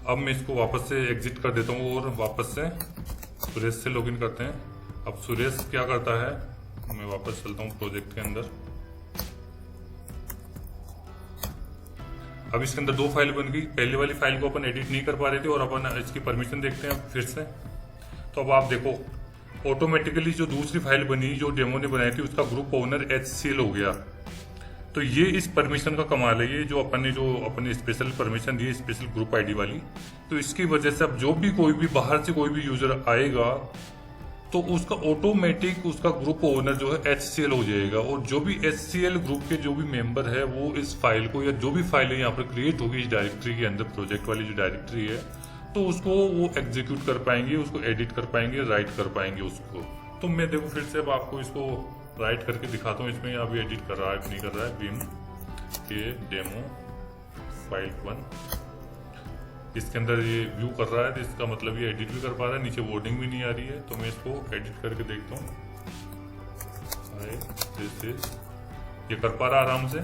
अब मैं इसको वापस से एग्जिट कर देता हूँ और वापस से सुरेश से लॉगिन करते हैं। अब सुरेश क्या करता है, मैं वापस चलता हूँ प्रोजेक्ट के अंदर। अब इसके अंदर 2 फाइल बन गई। पहले वाली फाइल को अपन एडिट नहीं कर पा रहे थे, और अपन इसकी परमिशन देखते हैं अब फिर से। तो अब आप देखो ऑटोमेटिकली जो दूसरी फाइल बनी जो डेमो ने बनाई थी उसका ग्रुप ओनर HCL हो गया। तो ये इस परमिशन का कमाल है, ये जो अपने स्पेशल परमिशन दी, स्पेशल ग्रुप ID वाली। तो इसकी वजह से अब जो भी कोई भी बाहर से कोई भी यूजर आएगा तो उसका ऑटोमेटिक उसका ग्रुप ओनर जो है HCL हो जाएगा, और जो भी HCL ग्रुप के जो भी मेंबर है वो इस फाइल को या जो भी फाइल यहाँ पर क्रिएट होगी इस डायरेक्टरी के अंदर, प्रोजेक्ट वाली जो डायरेक्टरी है, तो उसको वो एग्जीक्यूट कर पाएंगे, उसको एडिट कर पाएंगे, राइट कर पाएंगे उसको। तो मैं देखो फिर से अब आपको इसको राइट करके दिखाता हूँ। इसमें अभी एडिट कर रहा है नहीं कर रहा है, बिम के डेमो फाइल 1 इसके अंदर ये व्यू कर रहा है, तो इसका मतलब ये एडिट भी कर पा रहा है, नीचे वर्डिंग भी नहीं आ रही है। तो मैं इसको एडिट करके देखता हूँ, ये कर पा रहा है आराम से।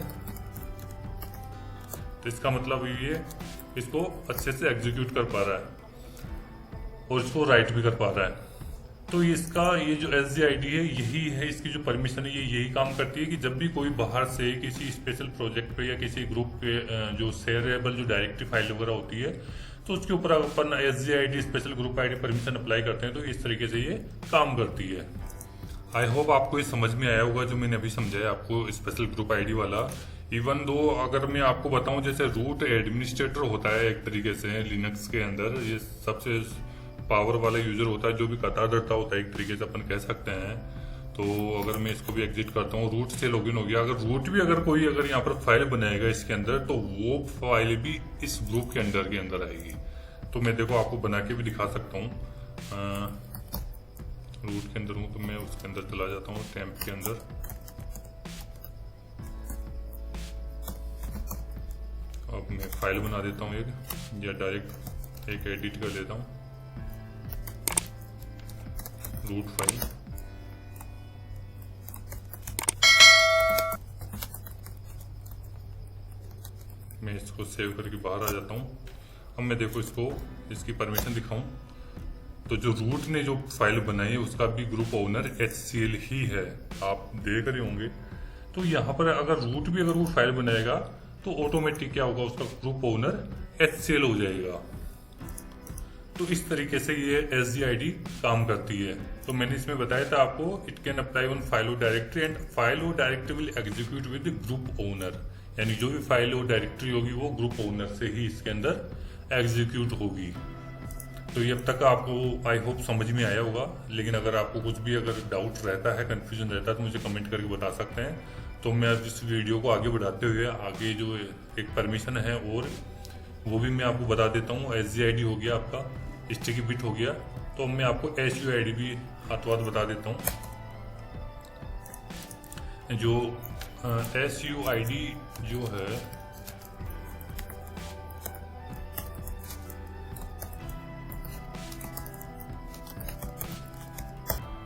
तो इसका मतलब ये इसको अच्छे से एग्जीक्यूट कर पा रहा है। और इसको राइट भी कर पा रहा है। तो इसका ये जो SGID है, यही है इसकी जो परमिशन है, ये यही काम करती है कि जब भी कोई बाहर से किसी स्पेशल प्रोजेक्ट पे या किसी ग्रुप पे जो शेयरेबल जो डायरेक्टरी फाइल वगैरह होती है, तो उसके ऊपर अपन SGID special group ID permission apply करते हैं, तो इस तरीके से ये काम करती है। आई होप आपको ये समझ में आया होगा जो मैंने अभी समझाया आपको स्पेशल ग्रुप ID वाला। इवन दो अगर मैं आपको बताऊं, जैसे रूट एडमिनिस्ट्रेटर होता है एक तरीके से लिनक्स के अंदर, ये सबसे पावर वाला यूजर होता है जो भी कतार धरता होता है एक तरीके से अपन कह सकते हैं। तो अगर मैं इसको भी एग्जिट करता हूँ, रूट से लॉगिन हो गया, अगर रूट भी अगर कोई अगर यहाँ पर फाइल बनाएगा इसके अंदर, तो वो फाइल भी इस ग्रुप के अंदर आएगी। तो मैं देखो आपको बना के भी दिखा सकता हूँ। रूट के अंदर हूँ तो मैं उसके अंदर चला जाता हूँ, टेम्प के अंदर। अब मैं फाइल बना देता हूँ एक, या डायरेक्ट एक एडिट कर लेता हूँ रूट फाइल। मैं इसको सेव करके बाहर आ जाता हूँ। अब मैं देखो इसको इसकी परमिशन दिखाऊं, तो जो रूट ने जो फाइल बनाई है उसका भी ग्रुप ओनर HCL ही है, आप देख रहे होंगे। तो यहाँ पर अगर रूट भी अगर वो फाइल बनाएगा तो ऑटोमेटिक क्या होगा, उसका ग्रुप ओनर HCL हो जाएगा। तो इस तरीके से ये SGID काम करती है। तो मैंने इसमें बताया था आपको, it can apply on file और डायरेक्टरी एंड फाइल और directory will execute with group owner, यानी जो भी फाइल और डायरेक्टरी होगी वो ग्रुप ओनर से ही इसके अंदर एग्जीक्यूट होगी। तो ये अब तक आपको आई होप समझ में आया होगा, लेकिन अगर आपको कुछ भी अगर डाउट रहता है, कंफ्यूजन रहता है, तो मुझे कमेंट करके बता सकते हैं। तो मैं अब इस वीडियो को आगे बढ़ाते हुए आगे जो एक परमिशन है और वो भी मैं आपको बता देता हूँ। SGID हो गया आपका, स्टिकी बिट हो गया, तो मैं आपको SUID भी हाथों हाथ बता देता हूँ। जो SUID जो है,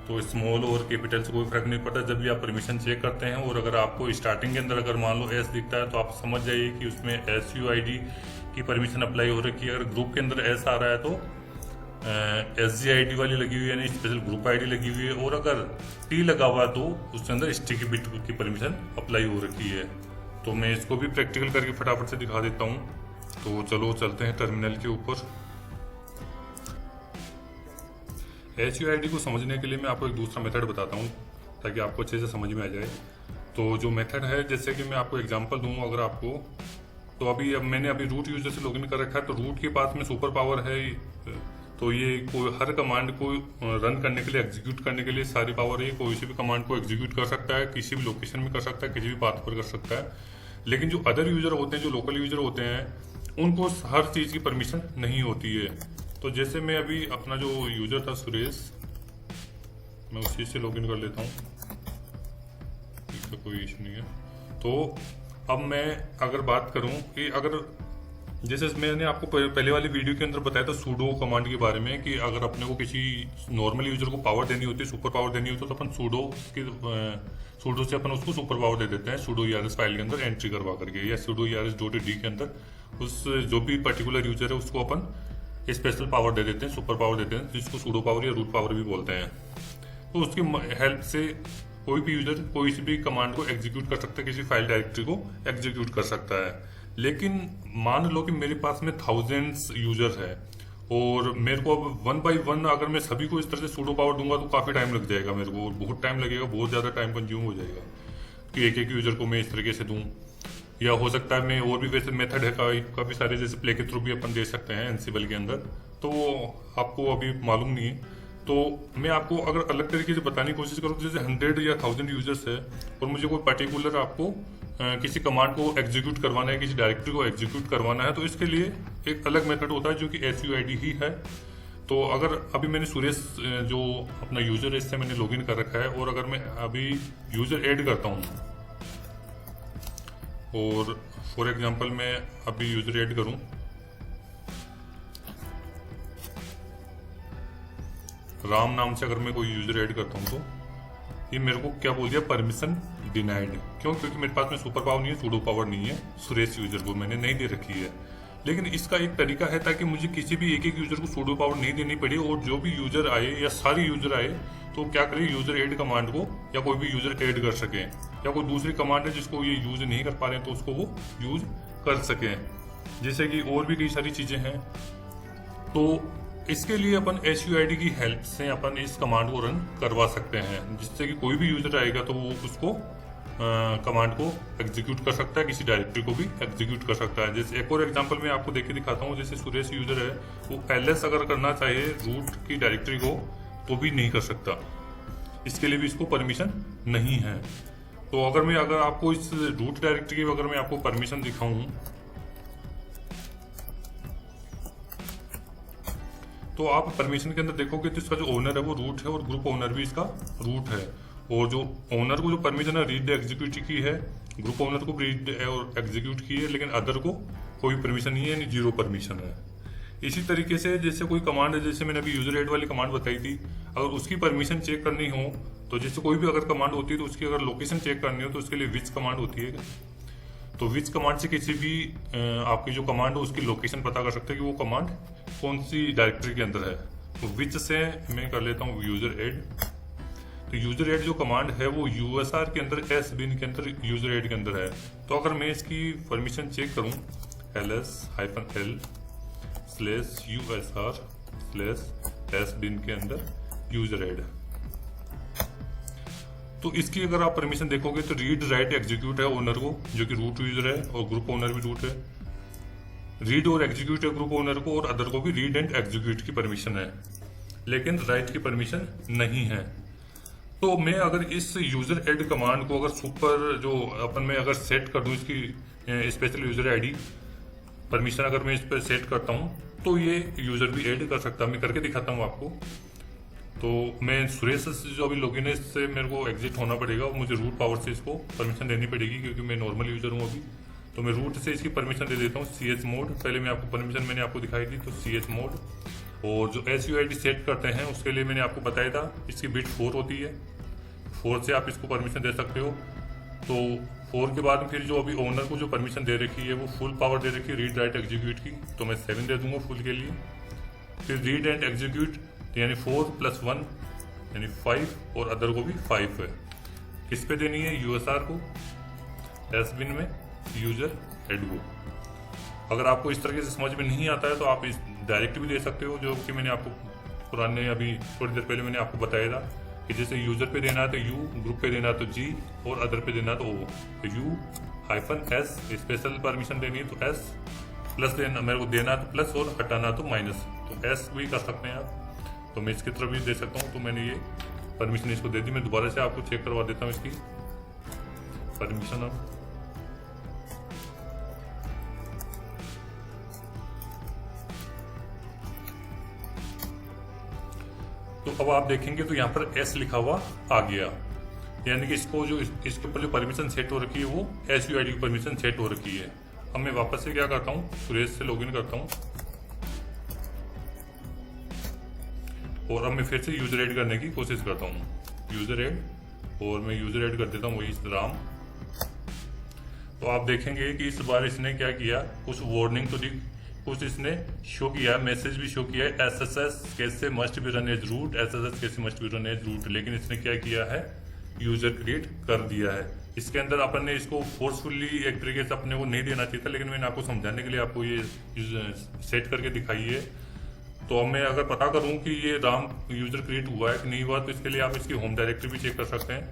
तो स्मॉल और कैपिटल से कोई फर्क नहीं पड़ता जब भी आप परमिशन चेक करते हैं। और अगर आपको स्टार्टिंग के अंदर अगर मान लो S दिखता है तो आप समझ जाइए कि उसमें SUID की परमिशन अप्लाई हो रखी है। अगर ग्रुप के अंदर S आ रहा है तो SGID वाली लगी हुई है, यानी स्पेशल ग्रुप ID लगी हुई है। और अगर T लगा हुआ तो उसके अंदर स्टिकी बिट की परमिशन अप्लाई हो रखी है। तो मैं इसको भी प्रैक्टिकल करके फटाफट से दिखा देता हूँ। तो चलो चलते हैं टर्मिनल के ऊपर। SUID को समझने के लिए मैं आपको एक दूसरा मेथड बताता हूँ ताकि आपको अच्छे से समझ में आ जाए। तो जो मेथड है, जैसे कि मैं आपको एग्जांपल दूँ अगर आपको, तो अब मैंने रूट यूजर से लॉगिन कर रखा है, तो रूट के पास में सुपर पावर है। तो ये कोई हर कमांड को रन करने के लिए, एग्जीक्यूट करने के लिए सारी पावर है। कोई सी भी कमांड को एग्जीक्यूट कर सकता है, किसी भी लोकेशन में कर सकता है, किसी भी पाथ पर कर सकता है। लेकिन जो अदर यूजर होते हैं, जो लोकल यूजर होते हैं, उनको हर चीज़ की परमिशन नहीं होती है। तो जैसे मैं अभी अपना जो यूजर था सुरेश, मैं उसी से लॉगिन कर लेता हूँ, इसका कोई इशू नहीं है। तो अब मैं अगर बात करूँ कि अगर जैसे मैंने आपको पहले वाली वीडियो के अंदर बताया था सूडो कमांड के बारे में, कि अगर अपने को किसी नॉर्मल यूजर को पावर देनी होती है, सुपर पावर देनी होती है, तो अपन सूडो से अपन उसको सुपर पावर दे देते हैं सूडो ERS फाइल के अंदर एंट्री करवा करके, या सूडो ERS.d के अंदर उस जो भी पर्टिकुलर यूजर है उसको अपन स्पेशल पावर दे देते हैं, सुपर पावर देते हैं, जिसको सूडो पावर या रूट पावर भी बोलते हैं। तो उसकी हेल्प से कोई भी यूजर कोई सी भी कमांड को एग्जीक्यूट कर सकता है, किसी फाइल डायरेक्टरी को एग्जीक्यूट कर सकता है। लेकिन मान लो कि मेरे पास में थाउजेंड्स यूजर है और मेरे को अब 1 by 1 अगर मैं सभी को इस तरह से सूडो पावर दूंगा तो काफी टाइम लग जाएगा मेरे को, बहुत टाइम लगेगा, बहुत ज्यादा टाइम कंज्यूम हो जाएगा कि एक एक यूजर को मैं इस तरीके से दूं। या हो सकता है मैं और भी वैसे मेथड है काफी सारे, जैसे प्ले के थ्रू भी अपन दे सकते हैं एनसिबल के अंदर, तो आपको अभी मालूम नहीं है। तो मैं आपको अगर अलग तरीके से बताने की कोशिश करूँ, जैसे 100 या 1000 यूजर्स है और मुझे कोई पर्टिकुलर आपको किसी कमांड को एग्जीक्यूट करवाना है, किसी डायरेक्टरी को एग्जीक्यूट करवाना है, तो इसके लिए एक अलग मेथड होता है जो कि SUID ही है। तो अगर अभी मैंने सुरेश जो अपना यूजर है इससे मैंने लॉगिन कर रखा है, और अगर मैं अभी यूजर ऐड करता हूँ और फॉर एग्जांपल मैं अभी यूजर ऐड करूँ, राम नाम से अगर मैं कोई यूजर ऐड करता हूँ तो ये मेरे को क्या बोल दिया, परमिशन डिनाइड। क्यों? क्योंकि मेरे पास में सुपर पावर नहीं है, सूडो पावर नहीं है, सुरेश यूजर को मैंने नहीं दे रखी है। लेकिन इसका एक तरीका है ताकि मुझे किसी भी एक यूजर को सूडो पावर नहीं देनी पड़े, और जो भी यूजर आए या सारे यूजर आए तो क्या करे, यूजर ऐड कमांड को या कोई भी यूजर ऐड कर सके, या कोई दूसरी कमांड है जिसको ये यूज नहीं कर पा रहे हैं तो उसको वो यूज कर सके, जैसे कि और भी कई सारी चीजें हैं। तो इसके लिए अपन SUID की हेल्प से अपन इस कमांड को रन करवा सकते हैं, जिससे कि कोई भी यूजर आएगा तो वो उसको कमांड को एग्जीक्यूट कर सकता है, किसी डायरेक्टरी को भी एग्जीक्यूट कर सकता है। जैसे एक और एग्जांपल मैं आपको देख के दिखाता हूँ। जैसे सुरेश यूजर है, वो LS अगर करना चाहे रूट की डायरेक्टरी को तो भी नहीं कर सकता, इसके लिए भी इसको परमिशन नहीं है। तो अगर आपको इस रूट डायरेक्टरी की अगर मैं आपको परमिशन दिखाऊं तो आप परमिशन के अंदर देखोगे तो इसका जो ओनर है वो रूट है और ग्रुप ओनर भी इसका रूट है, और जो ओनर को जो परमिशन है रीड एग्जीक्यूट की है, ग्रुप ओनर को रीड और एग्जीक्यूट की है, लेकिन अदर को कोई परमिशन नहीं है, यानी 0 परमिशन है। इसी तरीके से जैसे कोई कमांड है, जैसे मैंने अभी यूजर ऐड वाली कमांड बताई थी, अगर उसकी परमिशन चेक करनी हो तो जैसे कोई भी अगर कमांड होती है तो उसकी अगर लोकेशन चेक करनी हो तो उसके लिए विच कमांड होती है। तो विच कमांड से किसी भी आपकी जो कमांड है उसकी लोकेशन पता कर सकते हैं कि वो कमांड कौन सी डायरेक्टरी के अंदर है। तो विच से मैं कर लेता हूँ यूजर ऐड। तो यूजर ऐड जो कमांड है वो USR के अंदर S bin के अंदर यूजर ऐड के अंदर है। तो अगर मैं इसकी परमिशन चेक करूं ls-l/USR/S bin के अंदर यूजर ऐड, तो इसकी अगर आप परमिशन देखोगे तो रीड राइट एग्जीक्यूट है ओनर को, जो कि रूट यूजर है, और ग्रुप ओनर भी रूट है। रीड और एग्जीक्यूट है ग्रुप ओनर को, और अदर को भी रीड एंड एग्जीक्यूट की परमिशन है, लेकिन राइट की परमिशन नहीं है। तो मैं अगर इस यूजर ऐड कमांड को अगर सुपर जो अपन में अगर सेट कर दूं, इसकी स्पेशल यूजर आईडी परमिशन अगर मैं इस पर सेट करता हूं तो ये यूजर भी ऐड कर सकता है। मैं करके दिखाता हूं आपको। तो मैं सुरेश से जो अभी लॉगिन है इससे मेरे को एग्जिट होना पड़ेगा, और मुझे रूट पावर से इसको परमिशन देनी पड़ेगी क्योंकि मैं नॉर्मल यूजर हूँ अभी। तो मैं रूट से इसकी परमिशन दे देता हूँ CS मोड। पहले मैं आपको परमिशन मैंने आपको दिखाई थी, तो CS मोड। और जो SUID सेट करते हैं उसके लिए मैंने आपको बताया था इसकी बिट 4 होती है, 4 से आप इसको परमिशन दे सकते हो। तो 4 के बाद फिर जो अभी ओनर को जो परमिशन दे रखी है वो फुल पावर दे रखी है रीड राइट एग्जीक्यूट की, तो मैं 7 दे दूंगा फुल के लिए। फिर रीड एंड एग्जीक्यूट यानी 4 + 1 यानी 5, और अदर को भी 5 है। किस पे देनी है? USR को, S bin में यूजर ऐड को। अगर आपको इस तरीके से समझ में नहीं आता है तो आप इस डायरेक्ट भी दे सकते हो, जो कि मैंने आपको पुराने अभी थोड़ी देर पहले मैंने आपको बताया था कि जैसे यूजर पे देना है तो U, ग्रुप पे देना है तो G, और अदर पे देना है तो O। तो U-S स्पेशल परमिशन देनी है तो S, प्लस देना मेरे को देना है तो प्लस, और हटाना तो माइनस, तो S भी कर सकते हैं आप। तो मैं इसकी तरफ भी दे सकता हूँ। तो मैंने ये परमिशन इसको दे दी। मैं दोबारा से आपको चेक करवा देता हूँ इसकी परमिशन। अब तो अब आप देखेंगे तो यहाँ पर S लिखा हुआ आ गया, यानी कि इसको जो इसके ऊपर जो परमिशन सेट हो रखी है वो SUID की परमिशन सेट हो रखी है। अब मैं वापस से क्या करता हूँ, सुरेश से लॉगिन करता हूँ, और अब मैं फिर से यूजर ऐड करने की कोशिश करता हूँ। यूजर ऐड, और मैं यूजर ऐड कर देता हूँ वही राम। तो आप देखेंगे कि इस बार इसने क्या किया, कुछ वार्निंग तो दी, कुछ इसने शो किया, मैसेज भी शो किया है SSS कैसे must be run as root, SSS कैसे must be run as root, लेकिन इसने क्या किया है, यूजर क्रिएट कर दिया है। इसके अंदर अपन ने इसको फोर्सफुली एक तरीके से अपने को नहीं देना चाहिए था, लेकिन मैंने आपको समझाने के लिए आपको ये सेट करके दिखाई है। तो अब मैं अगर पता करूं कि ये राम यूजर क्रिएट हुआ है कि नहीं हुआ, तो इसके लिए आप इसकी होम डायरेक्टरी भी चेक कर सकते हैं।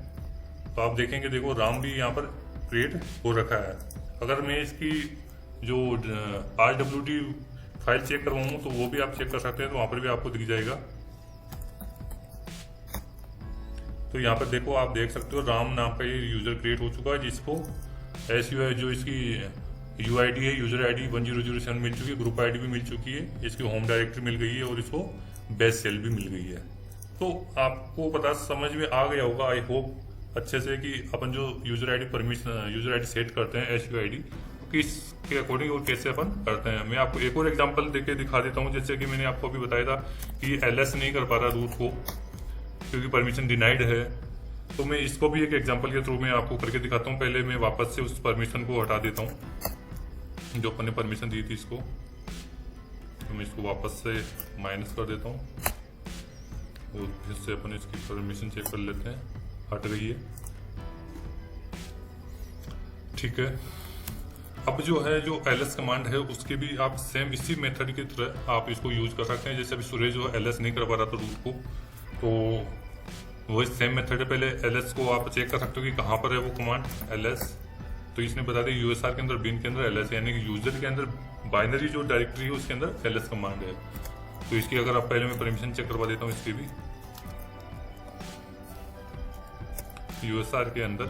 तो आप देखेंगे, देखो राम भी यहाँ पर क्रिएट हो रखा है। अगर मैं इसकी जो RWD फाइल चेक करवाऊँ तो वो भी आप चेक कर सकते हैं, तो वहाँ पर भी आपको दिख जाएगा। तो यहाँ पर देखो, आप देख सकते हो राम नाम का ये यूजर क्रिएट हो चुका है, जिसको SUI जो इसकी UID है, यूजर ID 1007 मिल चुकी है, ग्रुप ID भी मिल चुकी है, इसकी होम डायरेक्टरी मिल गई है, और इसको बेस सेल भी मिल गई है। तो आपको पता समझ में आ गया होगा, आई होप अच्छे से, कि अपन जो user ID permission user ID set करते हैं SUID किसके अकॉर्डिंग और कैसे अपन करते हैं। मैं आपको एक और एग्जांपल देके दिखा देता हूँ। जैसे कि मैंने आपको अभी बताया था कि LS नहीं कर पा रहा रूट को क्योंकि परमिशन डिनाइड है, तो मैं इसको भी एक एग्जांपल के थ्रू में आपको करके दिखाता हूँ। पहले मैं वापस से उस परमिशन को हटा देता हूँ। जो अपन ने परमिशन दी थी इसको, तो मैं इसको वापस से माइनस कर देता हूँ और फिर से अपन इसकी परमिशन चेक कर लेते हैं, हट गई है। ठीक है, अब जो है जो ls कमांड है उसके भी आप सेम इसी मेथड की तरह आप इसको यूज कर सकते हैं। जैसे अभी सुरेश जो है ls नहीं कर पा रहा था रूट को, तो वही सेम मेथड है। पहले ls को आप चेक कर सकते हो कि कहाँ पर है वो कमांड ls। तो इसने बता दिया यूएसआर के अंदर बिन के अंदर ls, यानी कि यूजर के अंदर बाइनरी जो डायरेक्टरी है उसके अंदर ls कमांड है। तो इसकी अगर आप पहले मैं परमिशन चेक करवा देता हूँ, इसकी भी यूएसआर के अंदर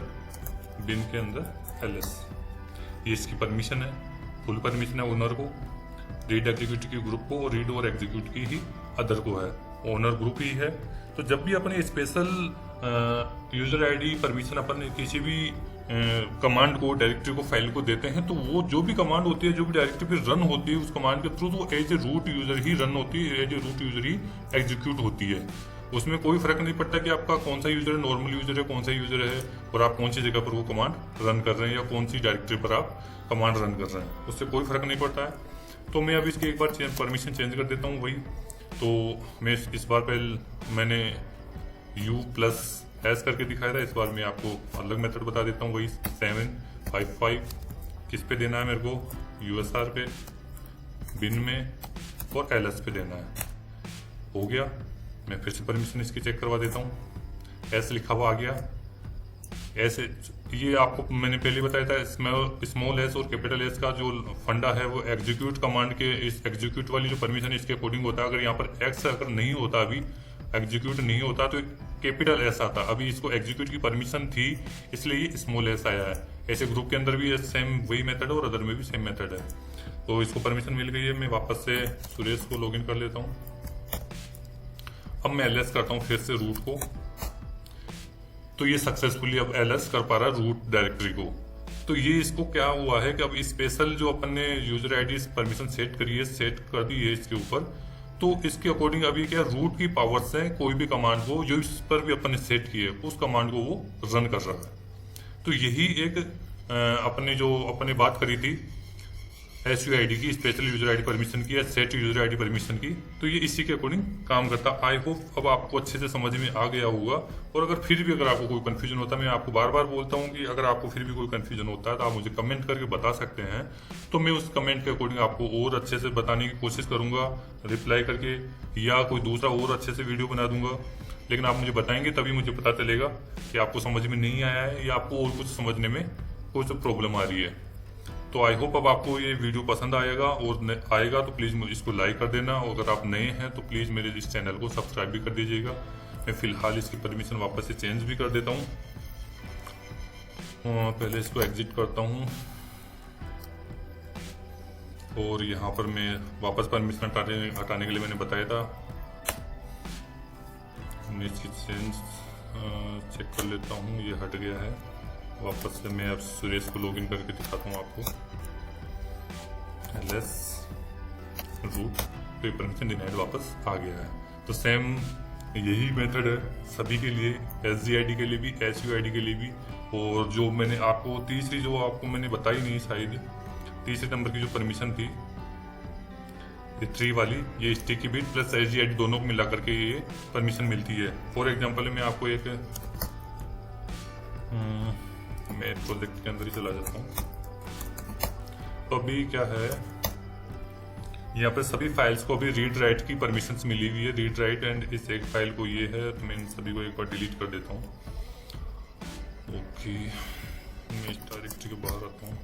बिन के अंदर ls, ये इसकी परमिशन है, फुल परमिशन है ओनर को, रीड एग्जीक्यूट की ग्रुप को और रीड और एग्जीक्यूट की ही अदर को है, ओनर ग्रुप ही है। तो जब भी अपने स्पेशल यूजर आईडी परमिशन अपन किसी भी कमांड को, डायरेक्टरी को, फाइल को देते हैं, तो वो जो भी कमांड होती है, जो भी डायरेक्टरी पे रन होती है उस कमांड के थ्रू, तो एज ए रूट यूजर ही रन होती है, एज ए रूट यूजर ही एग्जीक्यूट होती है। उसमें कोई फर्क नहीं पड़ता कि आपका कौन सा यूजर है, नॉर्मल यूजर है, कौन सा यूजर है और आप कौन सी जगह पर वो कमांड रन कर रहे हैं या कौन सी डायरेक्टरी पर आप कमांड रन कर रहे हैं, उससे कोई फर्क नहीं पड़ता है। तो मैं अभी इसकी एक बार परमिशन चेंज कर देता हूँ। वही तो मैं इस बार पहले मैंने U+S करके दिखाया था, इस बार मैं आपको अलग मेथड बता देता हूँ। वही 755 किस पे देना है मेरे को, USR पे, बिन में और LS पे देना है। हो गया, मैं फिर से परमिशन इसकी चेक करवा देता हूँ। एस लिखा हुआ आ गया, ऐसे ये आपको मैंने पहले बताया था, स्मॉल एस और कैपिटल एस का जो फंडा है वो एग्जीक्यूट कमांड के, इस एग्जीक्यूट वाली जो परमिशन इसके अकॉर्डिंग होता है। अगर यहाँ पर एक्स अगर नहीं होता, अभी एग्जीक्यूट नहीं होता तो कैपिटल एस आता। अभी इसको एग्जीक्यूट की परमिशन थी इसलिए स्मॉल एस आया है। ऐसे ग्रुप के अंदर भी सेम वही मेथड है और अदर में भी सेम मेथड है। तो इसको परमिशन मिल गई है। मैं वापस से सुरेश को लॉगिन कर लेता हूँ। अब मैं एलएस करता हूँ फिर से रूट को, तो ये सक्सेसफुली अब एलएस कर पा रहा है रूट डायरेक्टरी को। तो ये इसको क्या हुआ है कि अब स्पेशल जो अपन ने यूजर आईडी परमिशन सेट करी है, सेट कर दी है इसके ऊपर, तो इसके अकॉर्डिंग अभी क्या रूट की पावर से कोई भी कमांड को जो इस पर भी अपन ने सेट की है उस कमांड को वो रन कर रहा है। तो यही एक अपने जो अपने बात करी थी SUID की, स्पेशल यूजर आईडी परमिशन की या सेट यूजर आईडी परमिशन की, तो ये इसी के अकॉर्डिंग काम करता। आई होप अब आपको अच्छे से समझ में आ गया होगा। और अगर फिर भी अगर आपको कोई कंफ्यूजन होता है, मैं आपको बार बार बोलता हूँ कि अगर आपको फिर भी कोई कंफ्यूजन होता है तो आप मुझे कमेंट करके बता सकते हैं। तो मैं उस कमेंट के अकॉर्डिंग आपको और अच्छे से बताने की कोशिश करूंगा रिप्लाई करके, या कोई दूसरा और अच्छे से वीडियो बना दूंगा। लेकिन आप मुझे बताएंगे तभी मुझे पता चलेगा कि आपको समझ में नहीं आया है या आपको और कुछ समझने में कुछ प्रॉब्लम आ रही है। तो आई होप अब आपको ये वीडियो पसंद आएगा, और आएगा तो प्लीज़ इसको लाइक कर देना। और अगर आप नए हैं तो प्लीज़ मेरे इस चैनल को सब्सक्राइब भी कर दीजिएगा। मैं फ़िलहाल इसकी परमिशन वापस से चेंज भी कर देता हूँ। पहले इसको एग्जिट करता हूँ और यहाँ पर मैं वापस परमिशन हटाने के लिए मैंने बताया था। मैं इसकी चेंज चेक कर लेता हूँ, ये हट गया है। वापस से मैं अब सुरेश को लॉगिन करके दिखाता हूँ आपको। एलएस रूट पे परमिशन डिनाइड वापस आ गया है। तो सेम यही मेथड है सभी के लिए, SGID के लिए भी, SUID के लिए भी। और जो मैंने आपको तीसरी जो आपको मैंने बताई नहीं शायद, तीसरे नंबर की जो परमिशन थी ये 3 वाली, ये स्टिकी बिट प्लस SGID दोनों को मिला करके ये परमिशन मिलती है। फॉर एग्जाम्पल मैं आपको एक मैं प्रोजेक्ट के अंदर ही चला जाता हूँ। तो अभी क्या है, यहाँ पर सभी फाइल्स को अभी रीड राइट की परमिशंस मिली हुई है, रीड राइट एंड इस एक फाइल को ये है। तो मैं इन सभी को एक बार डिलीट कर देता हूँ। ओके, मैं इस डायरेक्टरी के बाहर आता हूँ।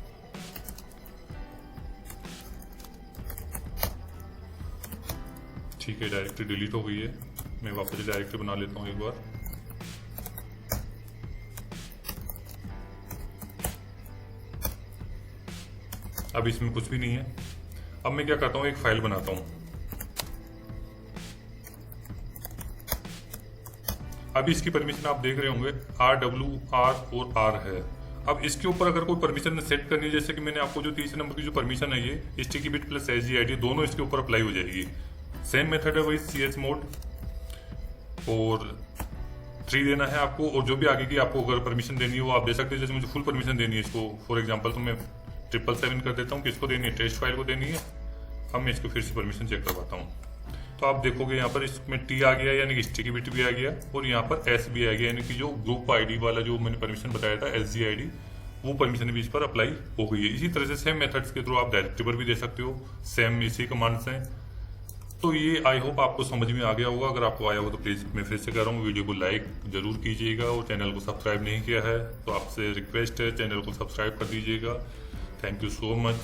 ठीक है, डायरेक्टरी डिलीट हो गई है। मैं वापस डायरेक्टरी बना लेता हूँ एक बार। अब इसमें कुछ भी नहीं है। अब मैं क्या करता हूँ, एक फाइल बनाता हूँ। अभी इसकी परमिशन आप देख रहे होंगे RW, R और R है। अब इसके ऊपर अगर कोई परमिशन सेट करनी है, जैसे कि मैंने आपको जो तीसरे नंबर की जो परमिशन है ये स्टिकी बिट प्लस SGID दोनों इसके ऊपर अप्लाई हो जाएगी। सेम मेथड है वही CS मोड और 3 देना है आपको। और जो भी आगे की आपको अगर परमिशन देनी है वो आप दे सकते हैं। जैसे मुझे फुल परमिशन देनी है इसको फॉर एग्जाम्पल, तो मैं 777 कर देता हूँ। किसको देनी है? टेस्ट फाइल को देनी है। अब मैं इसको फिर से परमिशन चेक करवाता हूँ। तो आप देखोगे यहाँ पर इसमें टी आ गया, यानी कि स्टिकी बिट भी आ गया, और यहाँ पर एस भी आ गया, यानी कि जो ग्रुप आईडी वाला जो मैंने परमिशन बताया था SGID, वो परमिशन भी इस पर अप्लाई हो गई है। इसी तरह से सेम मेथड्स के थ्रू आप डायरेक्टरी पर भी दे सकते हो, सेम इसी कमांड्स हैं। तो ये आई होप आपको समझ में आ गया होगा। अगर आपको आया हो तो प्लीज़ मैं फिर से कह रहा हूँ, वीडियो को लाइक जरूर कीजिएगा, और चैनल को सब्सक्राइब नहीं किया है तो आपसे रिक्वेस्ट है चैनल को सब्सक्राइब कर दीजिएगा। Thank you so much.